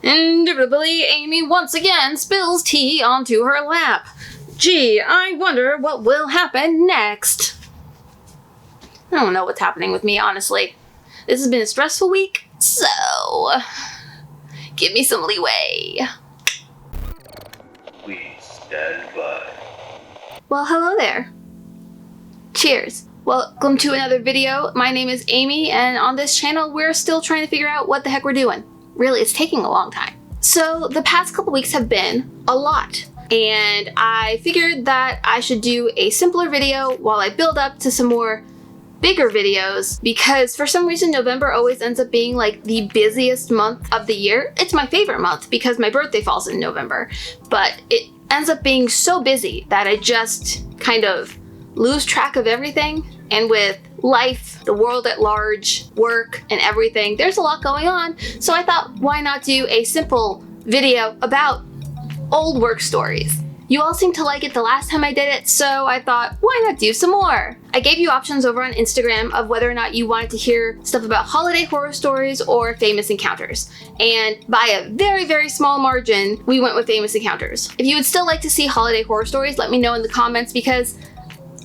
Indubitably, Amy once again spills tea onto her lap. Gee, I wonder what will happen next. I don't know what's happening with me, honestly. This has been a stressful week, so give me some leeway. Please stand by. Well, hello there. Cheers. Welcome to another video. My name is Amy, and on this channel, we're still trying to figure out what the heck we're doing. Really, it's taking a long time. So the past couple weeks have been a lot, and I figured that I should do a simpler video while I build up to some more bigger videos, because for some reason November always ends up being like the busiest month of the year. It's my favorite month because my birthday falls in November, but it ends up being so busy that I just kind of lose track of everything. And with life, the world at large, work, and everything, there's a lot going on. So I thought, why not do a simple video about old work stories? You all seemed to like it the last time I did it, so I thought, why not do some more? I gave you options over on Instagram of whether or not you wanted to hear stuff about holiday horror stories or famous encounters. And by a very, very small margin, we went with famous encounters. If you would still like to see holiday horror stories, let me know in the comments, because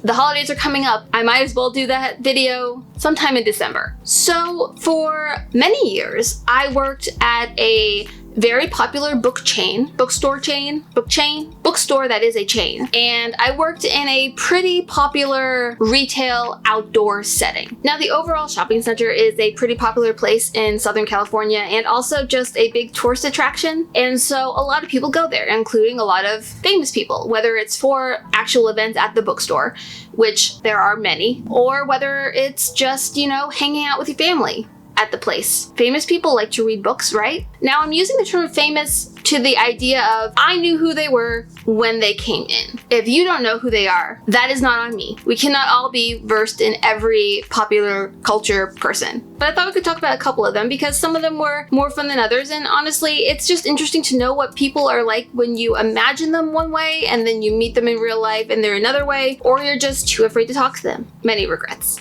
the holidays are coming up. I might as well do that video sometime in December. So for many years, I worked at a very popular bookstore that is a chain. And I worked in a pretty popular retail outdoor setting. Now, the overall shopping center is a pretty popular place in Southern California and also just a big tourist attraction. And so a lot of people go there, including a lot of famous people, whether it's for actual events at the bookstore, which there are many, or whether it's just, you know, hanging out with your family at the place. Famous people like to read books, right? Now, I'm using the term famous to the idea of I knew who they were when they came in. If you don't know who they are, that is not on me. We cannot all be versed in every popular culture person. But I thought we could talk about a couple of them because some of them were more fun than others, and honestly, it's just interesting to know what people are like when you imagine them one way and then you meet them in real life and they're another way, or you're just too afraid to talk to them. Many regrets,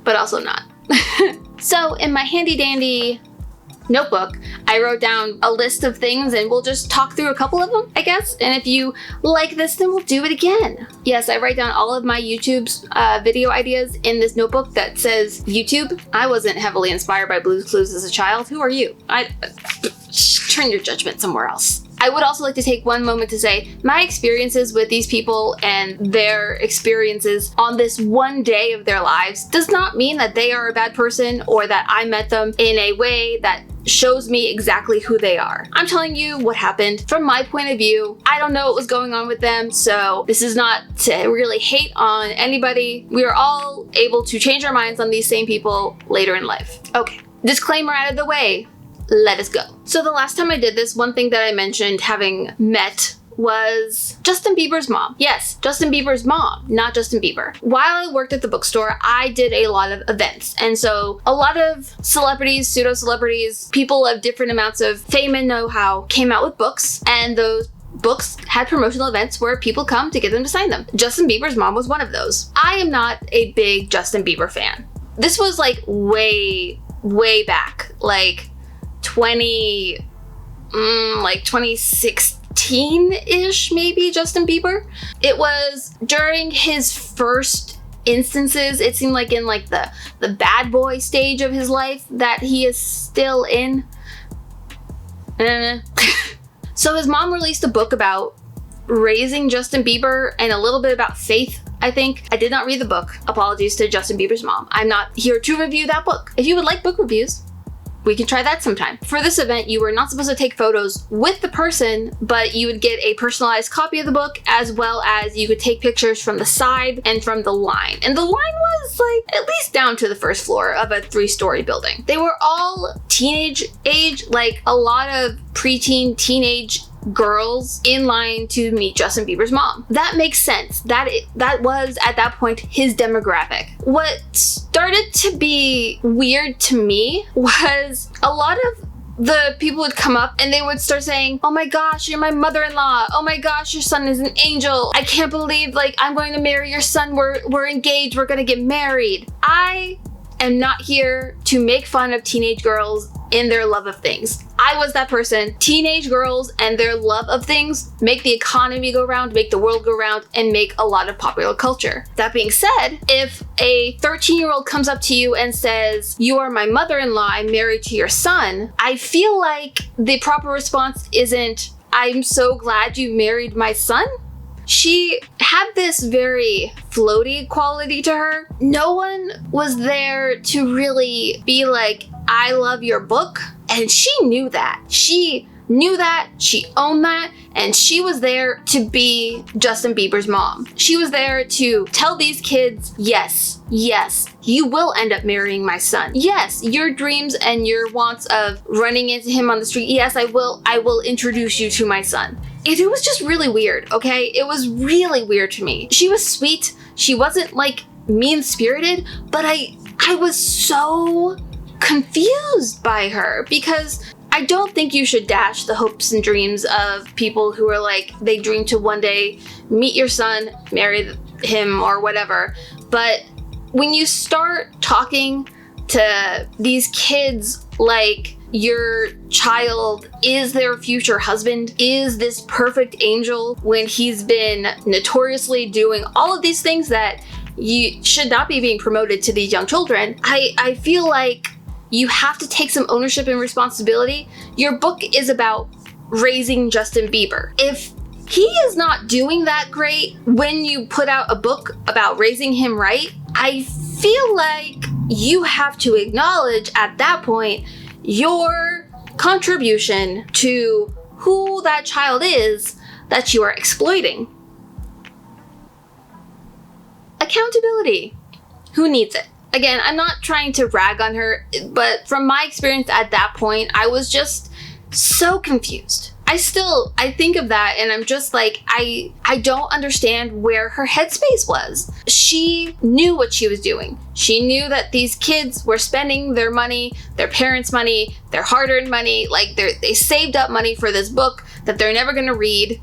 but also not. So in my handy dandy notebook, I wrote down a list of things and we'll just talk through a couple of them, I guess. And if you like this, then we'll do it again. Yes, I write down all of my YouTube's video ideas in this notebook that says YouTube. I wasn't heavily inspired by Blue's Clues as a child. Who are you? Turn your judgment somewhere else. I would also like to take one moment to say my experiences with these people and their experiences on this one day of their lives does not mean that they are a bad person or that I met them in a way that shows me exactly who they are. I'm telling you what happened from my point of view. I don't know what was going on with them, so this is not to really hate on anybody. We are all able to change our minds on these same people later in life. Okay, disclaimer out of the way. Let us go. So the last time I did this, one thing that I mentioned having met was Justin Bieber's mom. Yes, Justin Bieber's mom, not Justin Bieber. While I worked at the bookstore, I did a lot of events. And so a lot of celebrities, pseudo-celebrities, people of different amounts of fame and know-how came out with books, and those books had promotional events where people come to get them to sign them. Justin Bieber's mom was one of those. I am not a big Justin Bieber fan. This was like way back, like 2016-ish, maybe, Justin Bieber. It was during his first instances, it seemed like in like the bad boy stage of his life that he is still in. So his mom released a book about raising Justin Bieber and a little bit about faith, I think. I did not read the book. Apologies to Justin Bieber's mom. I'm not here to review that book. If you would like book reviews, we can try that sometime. For this event, you were not supposed to take photos with the person, but you would get a personalized copy of the book, as well as you could take pictures from the side and from the line. And the line was like at least down to the first floor of a 3-story building. They were all teenage age, like a lot of preteen, teenage girls in line to meet Justin Bieber's mom. That makes sense. That was at that point his demographic. What started to be weird to me was a lot of the people would come up and they would start saying, "Oh my gosh, you're my mother-in-law. Oh my gosh, your son is an angel. I can't believe, like, I'm going to marry your son. We're engaged. We're going to get married." I am not here to make fun of teenage girls in their love of things. I was that person. Teenage girls and their love of things make the economy go round, make the world go round, and make a lot of popular culture. That being said, if a 13-year-old comes up to you and says, "You are my mother-in-law, I'm married to your son," I feel like the proper response isn't, "I'm so glad you married my son." She had this very floaty quality to her. No one was there to really be like, "I love your book." And she knew that. She knew that, she owned that, and she was there to be Justin Bieber's mom. She was there to tell these kids, yes, you will end up marrying my son. Yes, your dreams and your wants of running into him on the street, yes, I will introduce you to my son. It was just really weird, okay? It was really weird to me. She was sweet. She wasn't like mean-spirited, but I was so confused by her because I don't think you should dash the hopes and dreams of people who are like, they dream to one day meet your son, marry him or whatever. But when you start talking to these kids like your child is their future husband, is this perfect angel, when he's been notoriously doing all of these things that you should not be being promoted to these young children, I feel like you have to take some ownership and responsibility. Your book is about raising Justin Bieber. If he is not doing that great when you put out a book about raising him right, I feel like you have to acknowledge at that point your contribution to who that child is that you are exploiting. Accountability. Who needs it? Again, I'm not trying to rag on her, but from my experience at that point, I was just so confused. I think of that and I'm just like, I don't understand where her headspace was. She knew what she was doing. She knew that these kids were spending their money, their parents' money, their hard-earned money, like they saved up money for this book that they're never gonna read,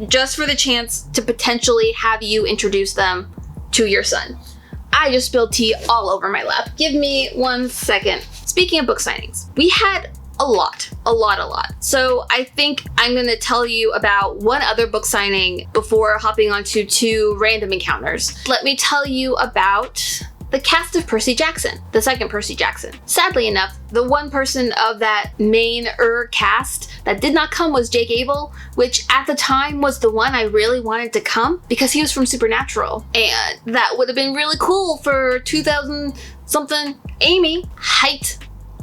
just for the chance to potentially have you introduce them to your son. I just spilled tea all over my lap. Give me 1 second. Speaking of book signings, we had a lot. So I think I'm gonna tell you about one other book signing before hopping onto 2 random encounters. Let me tell you about the cast of Percy Jackson, the second Percy Jackson. Sadly enough, the one person of that main cast that did not come was Jake Abel, which at the time was the one I really wanted to come because he was from Supernatural. And that would have been really cool for 2000 something Amy, height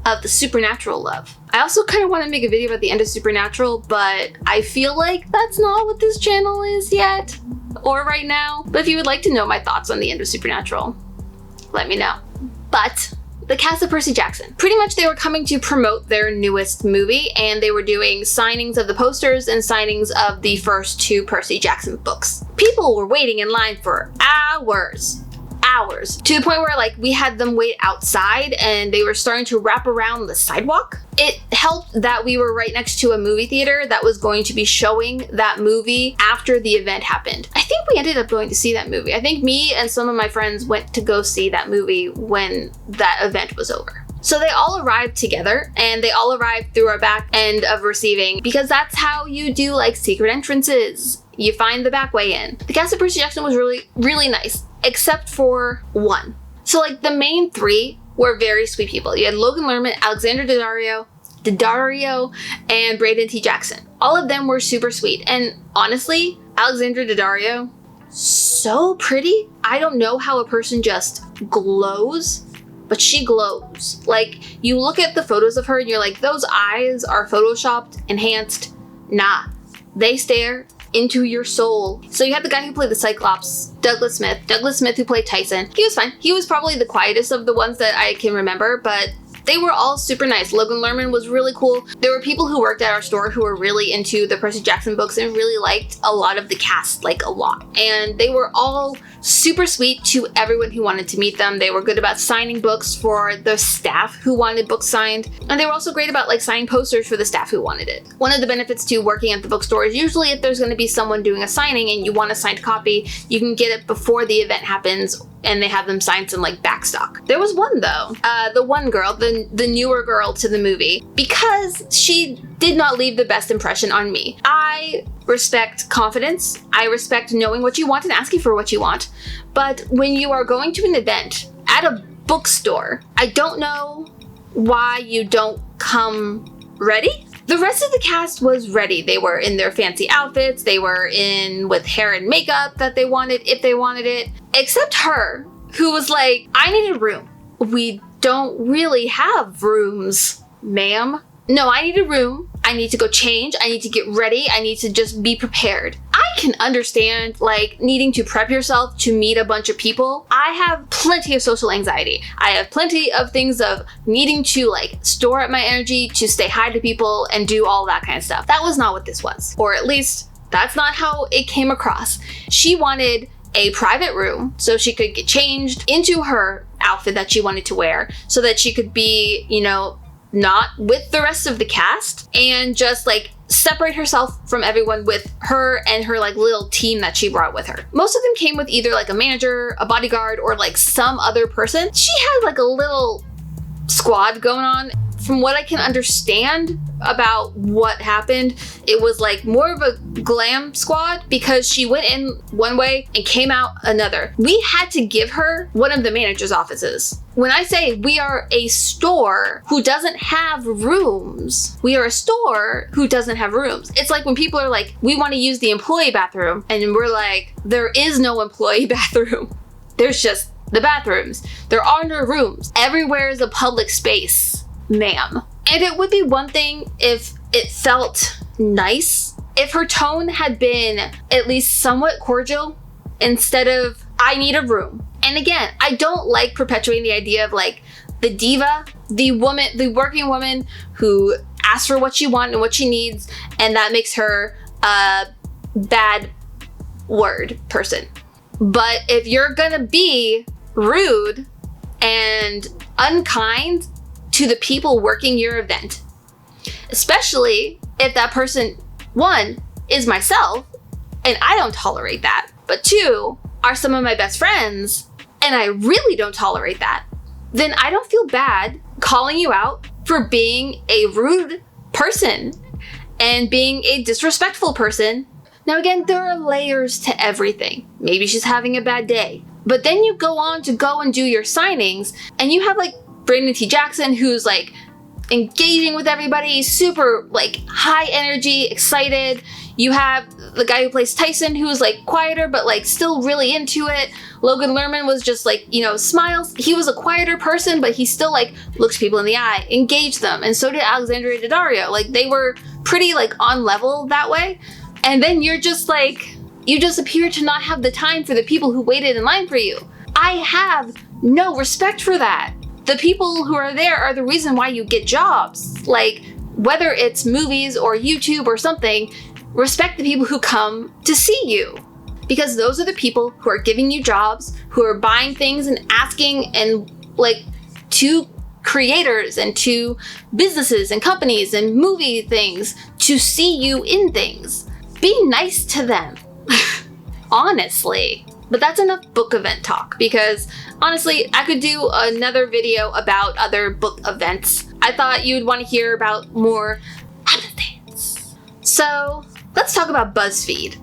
of the Supernatural love. I also kind of want to make a video about the end of Supernatural, but I feel like that's not what this channel is yet, or right now. But if you would like to know my thoughts on the end of Supernatural, let me know. But the cast of Percy Jackson, pretty much they were coming to promote their newest movie, and they were doing signings of the posters and signings of the first 2 Percy Jackson books. People were waiting in line for hours, to the point where like we had them wait outside and they were starting to wrap around the sidewalk. It helped that we were right next to a movie theater that was going to be showing that movie after the event happened. I think we ended up going to see that movie. I think me and some of my friends went to go see that movie when that event was over. So they all arrived together and they all arrived through our back end of receiving, because that's how you do like secret entrances. You find the back way in. The cast of Percy Jackson was really, really nice, except for one. So like the main 3 were very sweet people. You had Logan Lerman, Alexander Daddario, and Brandon T. Jackson. All of them were super sweet. And honestly, Alexander Daddario, so pretty. I don't know how a person just glows, but she glows. Like, you look at the photos of her and you're like, those eyes are photoshopped, enhanced. Nah, they stare into your soul. So you have the guy who played the Cyclops, Douglas Smith who played Tyson. He was fine. He was probably the quietest of the ones that I can remember, but they were all super nice. Logan Lerman was really cool. There were people who worked at our store who were really into the Percy Jackson books and really liked a lot of the cast, like a lot. And they were all super sweet to everyone who wanted to meet them. They were good about signing books for the staff who wanted books signed. And they were also great about like signing posters for the staff who wanted it. One of the benefits to working at the bookstore is usually if there's going to be someone doing a signing and you want a signed copy, you can get it before the event happens and they have them signed some like backstock. There was one though, the one girl, the newer girl to the movie, because she did not leave the best impression on me. I respect confidence. I respect knowing what you want and asking for what you want. But when you are going to an event at a bookstore, I don't know why you don't come ready. The rest of the cast was ready. They were in their fancy outfits. They were in with hair and makeup that they wanted, if they wanted it. Except her, who was like, I need a room. We don't really have rooms, ma'am. No, I need a room. I need to go change. I need to get ready. I need to just be prepared. I can understand like needing to prep yourself to meet a bunch of people. I have plenty of social anxiety. I have plenty of things of needing to like store up my energy to stay hi to people and do all that kind of stuff. That was not what this was, or at least that's not how it came across. She wanted a private room so she could get changed into her outfit that she wanted to wear so that she could be, you know, not with the rest of the cast and just like separate herself from everyone with her and her like little team that she brought with her. Most of them came with either like a manager, a bodyguard, or like some other person. She had like a little squad going on. From what I can understand about what happened, it was like more of a glam squad because she went in one way and came out another. We had to give her one of the manager's offices. When I say we are a store who doesn't have rooms, we are a store who doesn't have rooms. It's like when people are like, we want to use the employee bathroom, and we're like, there is no employee bathroom. There's just the bathrooms. There are no rooms. Everywhere is a public space, ma'am. And it would be one thing if it felt nice, if her tone had been at least somewhat cordial instead of, I need a room. And again, I don't like perpetuating the idea of like the diva, the woman, the working woman who asks for what she wants and what she needs, and that makes her a bad word person. But if you're gonna be rude and unkind to the people working your event, especially if that person, one, is myself, and I don't tolerate that, but two, are some of my best friends, and I really don't tolerate that, then I don't feel bad calling you out for being a rude person and being a disrespectful person. Now again, there are layers to everything. Maybe she's having a bad day, but then you go on to go and do your signings, and you have like Brandon T. Jackson, who's like engaging with everybody, super like high energy, excited. You have the guy who plays Tyson, who's like quieter, but like still really into it. Logan Lerman was just like, you know, smiles. He was a quieter person, but he still like looks people in the eye, engaged them. And so did Alexandria Daddario. Like they were pretty like on level that way. And then you're just like, you just appear to not have the time for the people who waited in line for you. I have no respect for that. The people who are there are the reason why you get jobs. Like whether it's movies or YouTube or something, respect the people who come to see you, because those are the people who are giving you jobs, who are buying things and asking and like to creators and to businesses and companies and movie things to see you in things. Be nice to them, honestly. But that's enough book event talk, because honestly, I could do another video about other book events. I thought you'd want to hear about more other things. So let's talk about Buzzfeed.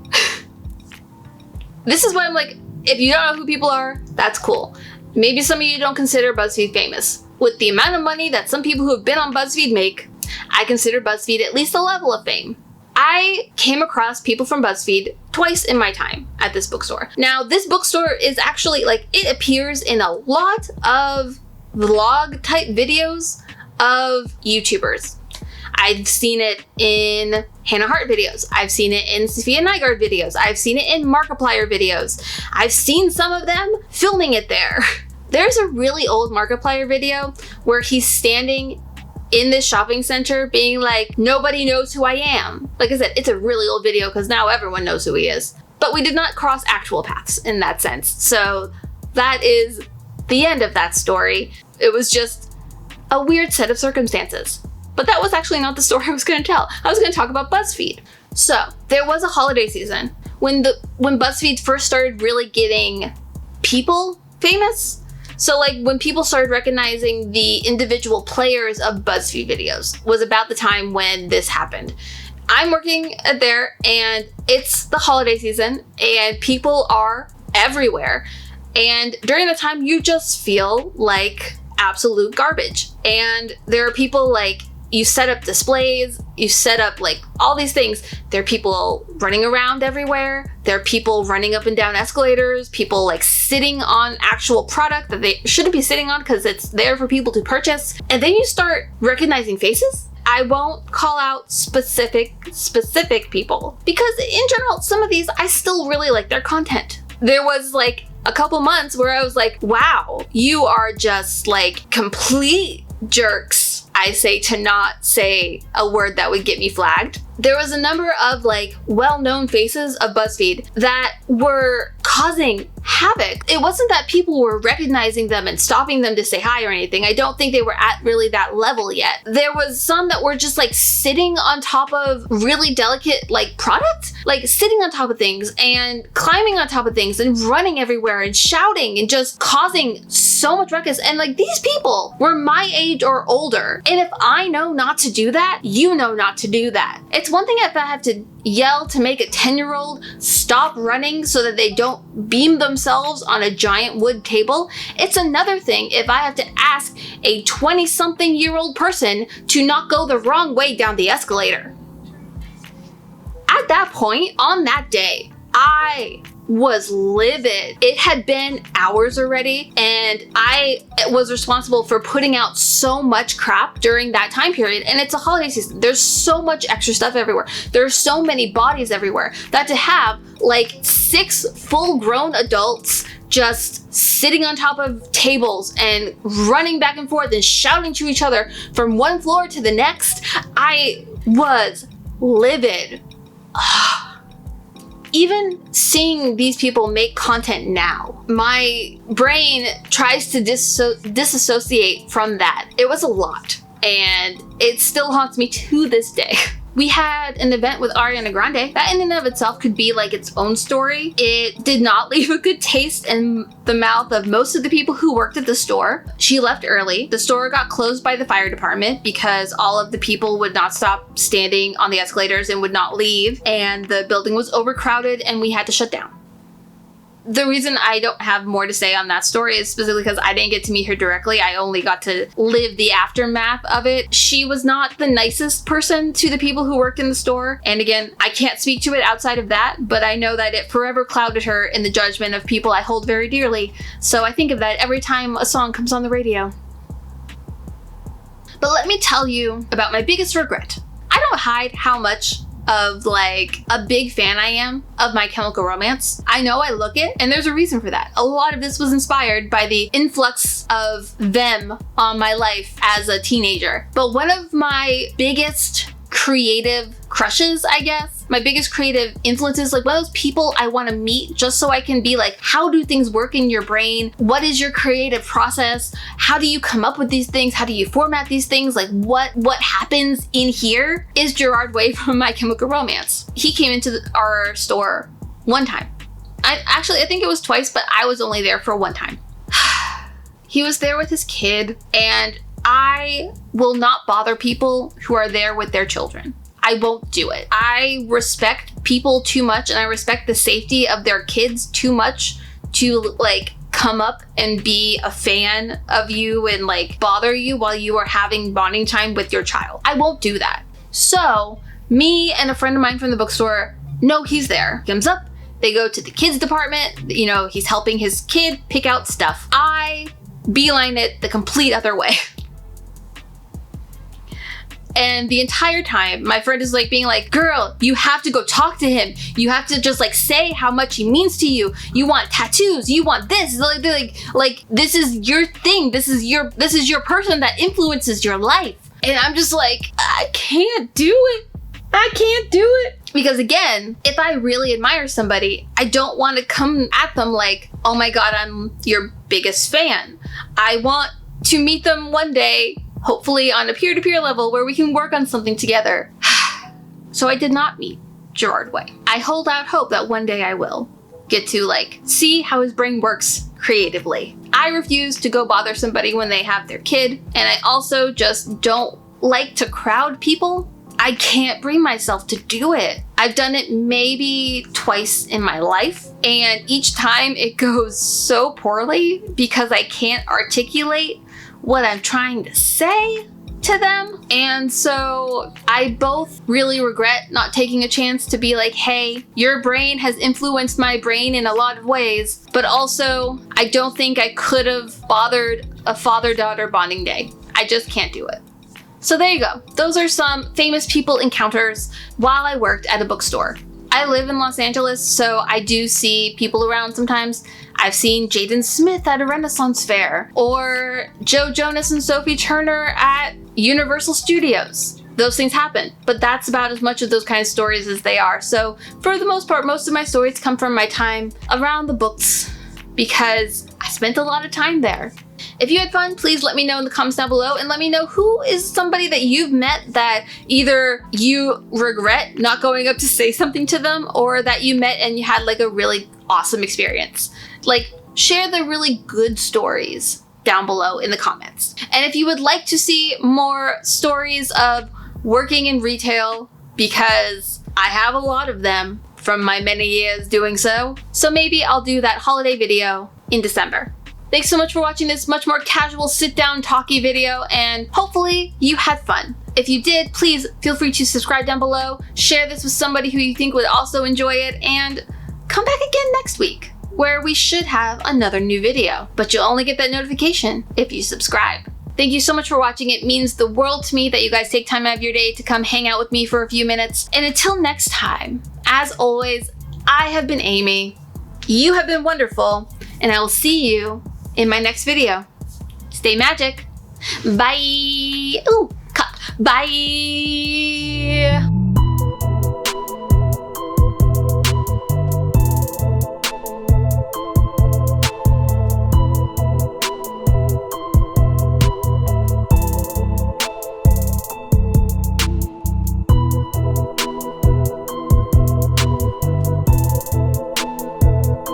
This is why I'm like, if you don't know who people are, that's cool. Maybe some of you don't consider Buzzfeed famous. With the amount of money that some people who have been on Buzzfeed make, I consider Buzzfeed at least a level of fame. I came across people from Buzzfeed twice in my time at this bookstore. Now, this bookstore is actually like, it appears in a lot of vlog type videos of YouTubers. I've seen it in Hannah Hart videos. I've seen it in Sophia Nygaard videos. I've seen it in Markiplier videos. I've seen some of them filming it there. There's a really old Markiplier video where he's standing in this shopping center being like, nobody knows who I am. Like I said, it's a really old video because now everyone knows who he is. But we did not cross actual paths in that sense. So that is the end of that story. It was just a weird set of circumstances. But that was actually not the story I was going to tell. I was going to talk about Buzzfeed. So there was a holiday season when Buzzfeed first started really getting people famous. So like when people started recognizing the individual players of BuzzFeed videos was about the time when this happened. I'm working there and it's the holiday season and people are everywhere. And during the time you just feel like absolute garbage. And there are people like, you set up displays, you set up like all these things. There are people running around everywhere. There are people running up and down escalators, people like sitting on actual product that they shouldn't be sitting on because it's there for people to purchase. And then you start recognizing faces. I won't call out specific people because in general, some of these, I still really like their content. There was like a couple months where I was like, wow, you are just like complete jerks. I say to not say a word that would get me flagged. There was a number of like well-known faces of BuzzFeed that were causing havoc. It wasn't that people were recognizing them and stopping them to say hi or anything. I don't think they were at really that level yet. There was some that were just like sitting on top of really delicate like product, like sitting on top of things and climbing on top of things and running everywhere and shouting and just causing so much ruckus. And like these people were my age or older. And if I know not to do that, you know not to do that. It's one thing if I have to yell to make a 10-year-old stop running so that they don't beam themselves on a giant wood table. It's another thing if I have to ask a 20-something-year-old person to not go the wrong way down the escalator. At that point, on that day, I was livid. It had been hours already, and I was responsible for putting out so much crap during that time period. And it's a holiday season. There's so much extra stuff everywhere. There's so many bodies everywhere that to have like 6 full-grown adults just sitting on top of tables and running back and forth and shouting to each other from one floor to the next, I was livid. Even seeing these people make content now, my brain tries to disassociate from that. It was a lot, and it still haunts me to this day. We had an event with Ariana Grande. That in and of itself could be like its own story. It did not leave a good taste in the mouth of most of the people who worked at the store. She left early. The store got closed by the fire department because all of the people would not stop standing on the escalators and would not leave. And the building was overcrowded and we had to shut down. The reason I don't have more to say on that story is specifically because I didn't get to meet her directly. I only got to live the aftermath of it. She was not the nicest person to the people who worked in the store. And again, I can't speak to it outside of that, but I know that it forever clouded her in the judgment of people I hold very dearly. So I think of that every time a song comes on the radio. But let me tell you about my biggest regret. I don't hide how much of like a big fan I am of My Chemical Romance. I know I look it, and there's a reason for that. A lot of this was inspired by the influx of them on my life as a teenager. But one of my biggest creative crushes, I guess, my biggest creative influences, like one of those people I want to meet just so I can be like, how do things work in your brain? What is your creative process? How do you come up with these things? How do you format these things? Like what happens in here is Gerard Way from My Chemical Romance. He came into our store one time. I think it was twice, but I was only there for one time. He was there with his kid, and I will not bother people who are there with their children. I won't do it. I respect people too much, and I respect the safety of their kids too much to like come up and be a fan of you and like bother you while you are having bonding time with your child. I won't do that. So me and a friend of mine from the bookstore know he's there. Comes up, they go to the kids department. You know, he's helping his kid pick out stuff. I beeline it the complete other way. And the entire time, my friend is like being like, girl, you have to go talk to him. You have to just like say how much he means to you. You want tattoos. You want this. Like this is your thing. This is your person that influences your life. And I'm just like, I can't do it. I can't do it. Because again, if I really admire somebody, I don't want to come at them like, oh my God, I'm your biggest fan. I want to meet them one day, hopefully on a peer-to-peer level where we can work on something together. So I did not meet Gerard Way. I hold out hope that one day I will. get to like see how his brain works creatively. I refuse to go bother somebody when they have their kid, and I also just don't like to crowd people. I can't bring myself to do it. I've done it maybe twice in my life, and each time it goes so poorly because I can't articulate what I'm trying to say to them. And so I both really regret not taking a chance to be like, hey, your brain has influenced my brain in a lot of ways, but also I don't think I could have bothered a father-daughter bonding day. I just can't do it. So there you go. Those are some famous people encounters while I worked at a bookstore. I live in Los Angeles, so I do see people around sometimes. I've seen Jaden Smith at a Renaissance fair, or Joe Jonas and Sophie Turner at Universal Studios. Those things happen, but that's about as much of those kind of stories as they are. So for the most part, most of my stories come from my time around the books because I spent a lot of time there. If you had fun, please let me know in the comments down below, and let me know who is somebody that you've met that either you regret not going up to say something to them, or that you met and you had like a really awesome experience. Like, share the really good stories down below in the comments. And if you would like to see more stories of working in retail, because I have a lot of them from my many years doing so maybe I'll do that holiday video in December. Thanks so much for watching this much more casual sit-down talky video, and hopefully you had fun. If you did, please feel free to subscribe down below, share this with somebody who you think would also enjoy it, and come back again next week, where we should have another new video. But you'll only get that notification if you subscribe. Thank you so much for watching. It means the world to me that you guys take time out of your day to come hang out with me for a few minutes. And until next time, as always, I have been Amy, you have been wonderful, and I will see you in my next video. Stay magic. Bye. Ooh, cut. Bye.